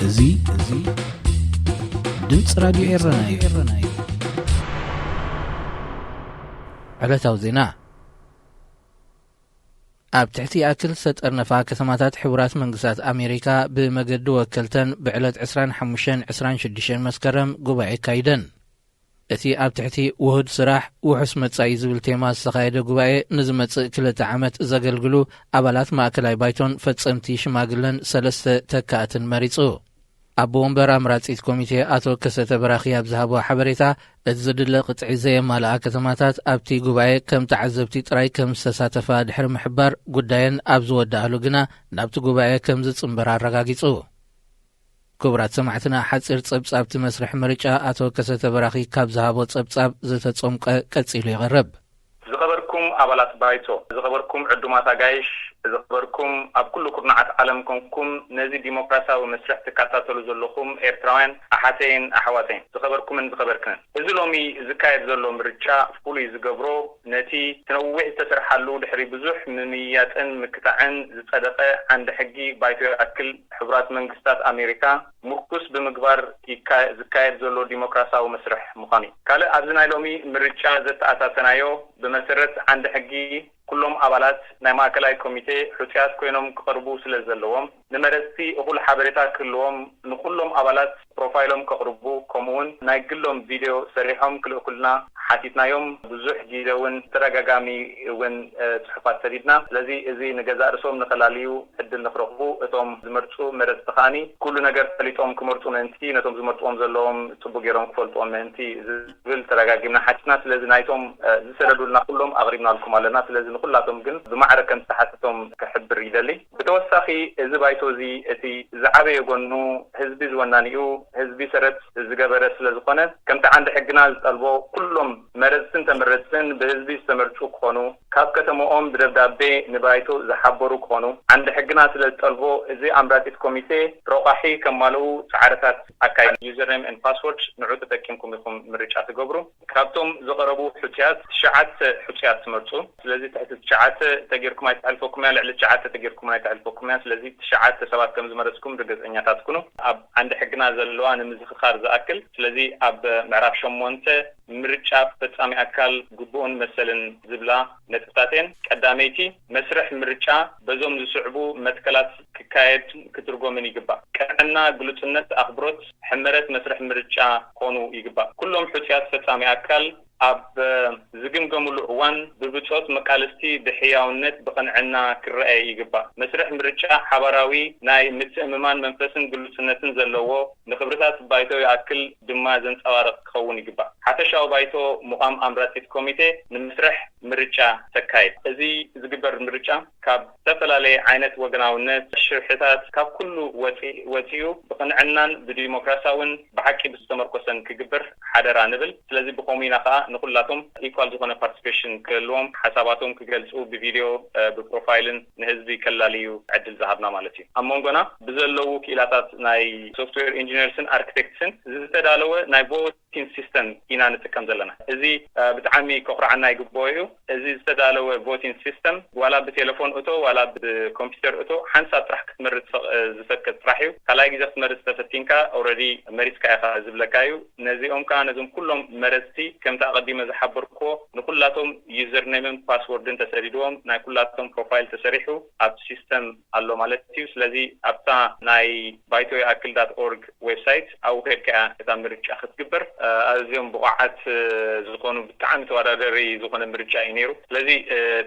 እዙይ ድምጽ ራዲዮ ኤረናዩ ዕለታዊ ዜና ኣብ ትሕቲ ኣክል ዝተጠርነፋ ከተማታት ሕቡራት መንግስታት ኣሜሪካ ብመገዲ ወከልተን ብዕለት 25-26 መስከረም ጉባኤ ካይደን እቲ ኣብ ትሕቲ ውህድ ስራሕ ውሑስ መጻኢ ዝብል ቴማ ዝተኻየደ ጉባኤ ንዝመጽእ 2 ዓመት ዘገልግሉ ኣባላት ማእከላይ ባይቶን ፈጸምቲ ሽማግለን 3 ተካእትን መሪጹ ኣብ ወንበር ኣምራጺት ኮሚቴ ኣቶ ከሰተ በራኺ ኣብ ዝሃቦ ሓበሬታ እቲ ዝድለ ቅጥዒ ዘየማልኣ ከተማታት ኣብቲ ጉባኤ ከም ተዓዘብቲ ጥራይ ከም ዝተሳተፋ ድሕሪ ምሕባር ጉዳየን ኣብ ዝወዳእሉ ግና ናብቲ ጉባኤ ከም ዝጽምበር ኣረጋጊጹ ክቡራት ሰማዕትና ሓፂር ጸብጻብቲ መስርሕ ምርጫ ኣቶ ከሰተ በራኺ ካብ ዝሃቦ ጸብጻብ ዝተጸምቀ ቀጺሉ ይቐርብ ዝኸበርኩም ኣባላት ባይቶ ዝኸበርኩም ዕዱማት ኣጋይሽ ዝኸበርኩም ኣብ ኩሉ ኩርናዓት ዓለም ኮንኩም ነዚ ዲሞክራሲያዊ መስርሕ ትከታተሉ ዘለኹም ኤርትራውያን ኣሓተይን ኣሕዋተይን ዝኸበርኩምን ዝኸበርክንን እዚ ሎሚ ዝካየድ ዘሎ ምርጫ ፍሉይ ዝገብሮ ነቲ ትነዊሕ ዝተሰርሓሉ ድሕሪ ብዙሕ ምምያጥን ምክታዕን ዝጸደቐ ዓንዲ ሕጊ ባይቶ ኣክል ሕቡራት መንግስታት ኣሜሪካ ሙርኩስ ብምግባር ዝካየድ ዘሎ ዲሞክራሲያዊ መስርሕ ምዃኑ ካልእ ኣብዚ ናይ ሎሚ ምርጫ ዘተኣታተናዮ ብመሰረት ዓንዲ ሕጊ ኩሎም ኣባላት ናይ ማእከላይ ኮሚቴ ሕውያት ኮይኖም ክቐርቡ ስለ ዘለዎም ንመረፅቲ እኹል ሓበሬታ ክህልዎም ንኩሎም ኣባላት ፕሮፋይሎም ከቕርቡ ከምኡውን ናይ ግሎም ቪድዮ ሰሪሖም ክልእኩልና ሓቲትናዮም ብዙሕ ግዜ እውን ተደጋጋሚ እውን ጽሑፋት ሰዲድና ስለዚ እዚ ንገዛእ ርእሶም ንኸላልዩ ዕድል ንኽረኽቡ እቶም ዝመርፁ መረፅቲ ኸኣኒ ኩሉ ነገር ፈሊጦም ክመርፁ ምእንቲ ነቶም ዝመርፅዎም ዘለዎም ጽቡቕ ገይሮም ክፈልጥዎም ምእንቲ ዝብል ተደጋጊምና ሓቲትና ስለዚ ናይቶም ዝሰደዱልና ኩሎም ኣቕሪብናልኩም ኣለና ስለዚ ንኩላቶም ግን ብማዕረ ከም ዝተሓተቶም ክሕብር ይደሊ ብተወሳኺ እዚ ባይቶ እዚ እቲ ዝዓበየ ጎኑ ህዝቢ ዝወናኒኡ ህዝቢ ሰረት ዝገበረ ስለ ዝኾነ ከምቲ ዓንዲ ሕግና ዝጠልቦ ኩሎም መረፅትን ተመረፅትን ብህዝቢ ዝተመርፁ ክኾኑ ካብ ከተማኦም ብደብዳቤ ንባይቶ ዝሓበሩ ክኾኑ ዓንዲ ሕግና ስለ ዝጠልቦ እዚ ኣምራጺት ኮሚቴ ረቓሒ ከማልኡ ጻዕርታት ኣካይድ ዩዘርኔም ኤንድ ፓስወርድ ንዑ ተጠቂምኩም ኢኹም ምርጫ ትገብሩ ካብቶም ዝቐረቡ ሕውያት 9 ሕውያት ትመርፁ ስለዚ ትሕቲ 9 ተገይርኩም ኣይተሕልፈኩም እያ ልዕሊ 9 ተገይርኩም ኣይተሕልፈኩም እያ ስለዚ 9 ሰባት ከም ዝመረፅኩም ርግፀኛታት ትኩኑ ኣብ ዓንዲ ሕግና ዘለዋ ንምዝኽኻር ዝኣክል ስለዚ ኣብ ምዕራፍ 8 ምርጫ ፈጻሚ ኣካል ግቡእን መሰልን ዝብላ ነጥብታትን ቀዳመይቲ መስርሕ ምርጫ በዞም ዝስዕቡ መትከላት ክካየድ ክትርጎምን ይግባእ ቀና ግሉጽነት ኣኽብሮት ሕመረት መስርሕ ምርጫ ኮኑ ይግባእ ኩሎም ሕውያት ፈጻሚ ኣካል ኣብ ዝግምገምሉ እዋን ብብጾት መቃለስቲ ብሕያውነት ብቕንዕና ክረአይ ይግባእ መስርሕ ምርጫ ሓባራዊ ናይ ምትእምማን መንፈስን ግሉጽነትን ዘለዎ ንኽብርታት ባይቶ ይኣክል ድማ ዘንጸባርቕ ክኸውን ይግባእ ሓፈሻዊ ባይቶ ሙቓም ኣምራጺት ኮሚቴ ንምስርሕ ምርጫ ተካይድ እዚ ዝግበር ምርጫ ካብ ዝተፈላለየ ዓይነት ወገናውነት ሽርሕታት ካብ ኩሉ ወፂኡ ብቕንዕናን ብዲሞክራሲያውን ብሓቂ ብዝተመርኮሰን ክግበር ሓደራ ንብል ስለዚ ብኸምኡ ኢና ከዓ ንኩላቶም ኢኳል ዝኾነ ፓርቲሲፔሽን ክህልዎም ሓሳባቶም ክገልጹ ብቪድዮ ብፕሮፋይልን ንህዝቢ ከላልዩ ዕድል ዝሃብና ማለት እዩ ኣብ መንጎና ብዘለዉ ክኢላታት ናይ ሶፍትዌር ኢንጂነርስን ኣርክቴክትስን ዝተዳለወ ናይ ቮቲንግ ሲስተም ኢና ንጥቀም ዘለና እዚ ብጣዕሚ ከቑርዓና ይግብኦ እዩ እዚ ዝተዳለወ ቮቲንግ ሲስተም ዋላ ብቴሌፎን እቶ ዋላ ብኮምፒውተር እቶ ሓንሳብ ጥራሕ ክትመርፅ ዝፈቅድ ጥራሕ እዩ ካልኣይ ግዜ ክትመርፅ ተፈቲንካ ኦልሬዲ መሪፅካ ኢኻ ዝብለካ እዩ ነዚኦም ከዓ ነዞም ኩሎም መረፅቲ ከምቲ ኣቐዲመ ዝሓበርክዎ ንኩላቶም ዩዘርኔምን ፓስወርድን ተሰዲድዎም ናይ ኩላቶም ፕሮፋይል ተሰሪሑ ኣብ ሲስተም ኣሎ ማለት እዩ ስለዚ ኣብታ ናይ ባይቶ ይኣክል .org ዌብሳይት ኣብኡ ከድካ እታ ምርጫ ክትግበር ኣዝዮም ብቑዓት ዝኾኑ ብጣዕሚ ተወዳዳሪ ዝኾነ ምርጫ እዩ ነይሩ ስለዚ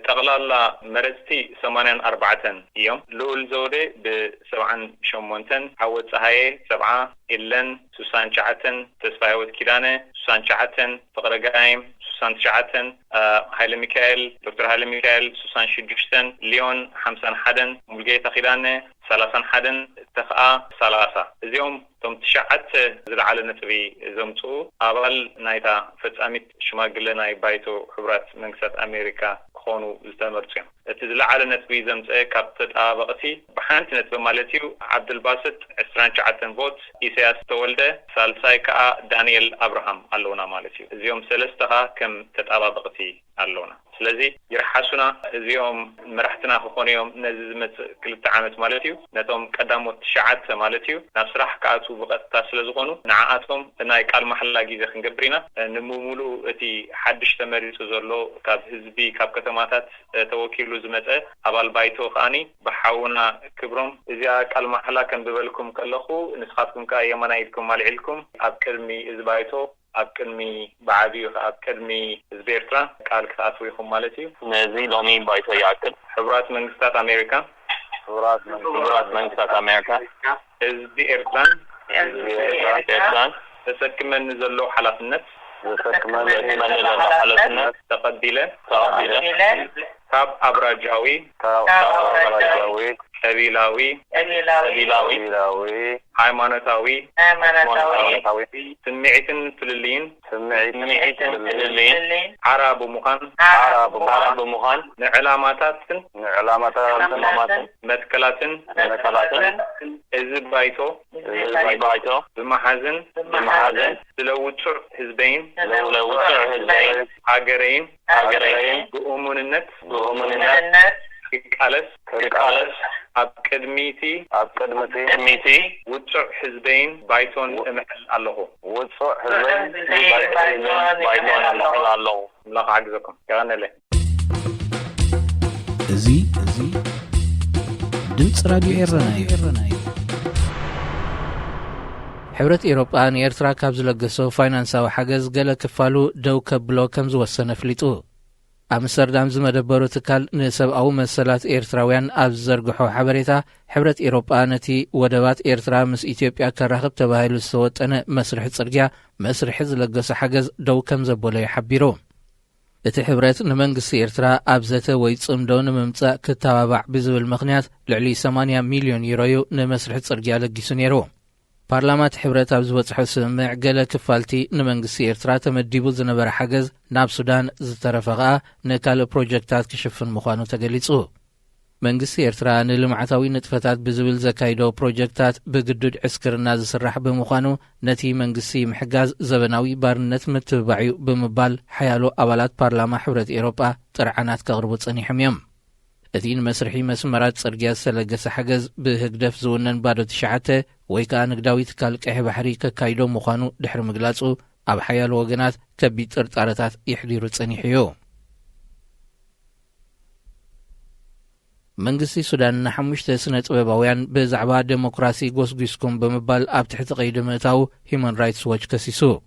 ጠቕላላ መረፅቲ 84 እዮም ልኡል ዘውዴ ብ78 ዓወት ፀሃየ 70 ኢለን 69 ተስፋ ህይወት ኪዳነ 69 ፍቅረ ጋይም 69 ሃይለ ሚካኤል ዶክተር ሃይለ ሚካኤል 66 ሊዮን 51 ሙልጌታ ኪዳነ 31 ተኸኣ 30 እዚኦም ቶም 9 ዝለዓለ ነጥቢ ዘምጽኡ ኣባል ናይታ ፈጻሚት ሽማግለ ናይ ባይቶ ሕቡራት መንግስታት ኣሜሪካ ክኾኑ ዝተመርጹ እዮም تزلعل نتبي زمزة كابتت بقتي بحانت نتبي مالتيو عبد الباسط 29 فوت إسياس تولده سالساي كا دانيال أبراهام اللونا مالتيو زيوم سلستها كم تتابع بقتي اللونا ስለዚህ ይርሐሱና እዚኦም መራሕትና ኮኾንዮም ነዝዝመት ክልተ ዓመት ማለት እዩ ነቶም ቀዳሞት ሸዓተ ማለት እዩ ናብ ስራሕ ካኣቱ ብቐጥታ ስለዝኾኑ ንዓኣቶም ናይ ቃል ማሕላ ግዜ ክንገብርና ንሙሙሉ እቲ ሓድሽ ተመሪጹ ዘሎ ካብ ህዝቢ ካብ ከተማታት ተወኪሉ ዝመፀ ኣባል ባይቶ ኻኒ በሓውና ክብሮም እዚኣ ቃል ማሕላ ከም ዝበልኩም ከለኹ ንስኻትኩም ከ የመናይልኩም ማልዒልኩም ኣብ ቅድሚ ዝባይቶ أكلمي بعدي أكلمي زبيرترا قال كتاتويهم مالتي نزي لومي بايتو يأكل حبرات منغستات أمريكا حبرات منغستات أمريكا زبيرتران تسكمن نزلو حالاتنت تقبيلا كاب أبراجاوي قبيلاوي ሃይማኖታዊ ስምዒትን ፍልልይን ዓራብ ሙኻን ንዕላማታትን መትከላትን እዚ ባይቶ ብመሓዝን ስለውፅዕ ህዝበይን ሃገረይን ብእሙንነት كالس أبكدميتي وتصع حزبين بايتون محل الله وتصع حزبين بايتون محل الله الله عجزكم كان له زي دمص راديو إيرناي حبرت إيروبان إيرترا كاب زلقسو فاينانساو حجز قال كفالو دو كبلو كم زوسنا فليتو أمستردام زمدبرو تكال نسب أو مسلات إيرتراويان أبزرقحو حبريتا حبرت إيروبانتي ودوات إيرترا مس إثيوبيا كراخب تباهيلو السوات أنا مسرح تسرقيا مسرح زلقس حجز دو كم زبولي حبيرو إتي حبرت نمنقس إيرترا أبزتا ويتصمدون ممتاء كتابع بزو المخنيات لعلي 8 مليون يورو نمسرح تسرقيا لقسونيرو بارلمانت حبرت أبزوات حسن معقلة كفالتي نمنقسي إيرترا تمديبو زنبر حجز ناب سودان زترفقا نكال بروجكتات كشفن مخانو تقليصو منقسي إيرترا نلمعتاوي نتفتات بزويل زكايدو بروجكتات بقدود عسكر الناز سرح بمخانو نتي منقسي محقاز زبناوي بارنت متبعيو بمبال حيالو أولات بارلما حبرت إيروبا ترعانات كغربو تصني حميم أتين مسرحي مسمرات سرقيا سلقس حجز بهقدف زونن بادو تشعته ويكا نقداوي تكالك إحي بحري كايدو مخانو دحر مقلاتو أب حيال وغنات كبيت ارتارتات يحديرو تسانيحيو منقسي سودان نحمشت سنة ويباويان بزعبا ديمقراسي غوسغيسكم بمبال أب تحت قيد متاو هيومن رايتس واتش كسيسو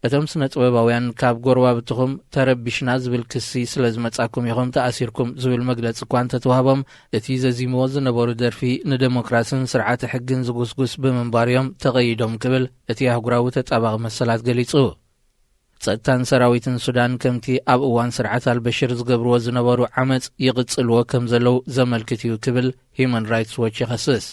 أتم سنة ويباويان كاب غوروا بتخم تربشنا زبل كسي سلازمتاكم يخم تأثيركم زبل مقلت سكوان تتوهبم اتيزا زيموز نبارو درفي نديمقراسن سرعات حقن زغوسغوس بمنباريوم تغيدوم قبل اتياه غراو تتابغ مسلات قليصو ጸጥታን ሰራዊትን ሱዳን ከምቲ ኣብ እዋን ስርዓት አልበሽር ዝገብርዎ ዝነበሩ ዓመፅ ይቕጽልዎ ከም ዘለው ዘመልክት እዩ ክብል ሂውማን ራይትስ ዎች ይኸስስ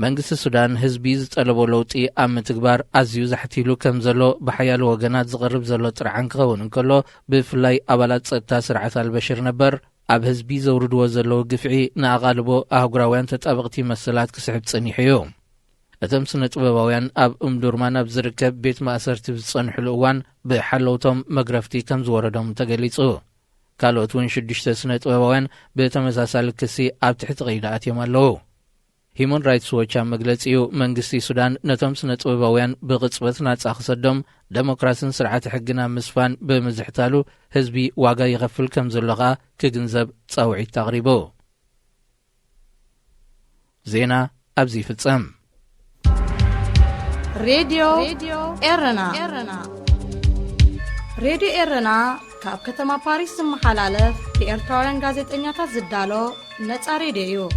መንግስቲ ሱዳን ህዝቢ ዝጠለቦ ለውጢ ኣብ ምትግባር ኣዝዩ ዘሕቲሉ ከም ዘሎ ብሓያሉ ወገናት ዝቐርብ ዘሎ ጥርዓን ክኸውን እንከሎ ብፍላይ ኣባላት ጸጥታ ስርዓት አልበሽር ነበር ኣብ ህዝቢ ዘውርድዎ ዘለው ግፍዒ ንኣቓልቦ ኣህጉራውያን ተጣበቕቲ መሰላት ክስሕብ ጸኒሑ እዩ أتم سنة وباويان أب درمان أب زركب بيت مأسرت بصنح الأوان بحلوتهم مغرفتي كم زوردهم تقليصو قالوا توين شدشت سنة وباويان بتمساسال كسي أب تحت غيدات يمالو هيومن رايتس واتش مجلس إيو منغستي سودان نتم سنة وباويان بغصبتنا تأخصدهم ديمقراسن سرعة حقنا مسفان بمزحتالو حزبي واقا يغفل كم زلغا كجنزب تصاوعي تغريبو زينا أبزي في الصم راديو إيرنا راديو إيرنا كاب كتما باريس محلالة في إرتوران غازت إنياتا زدالو نتسا راديو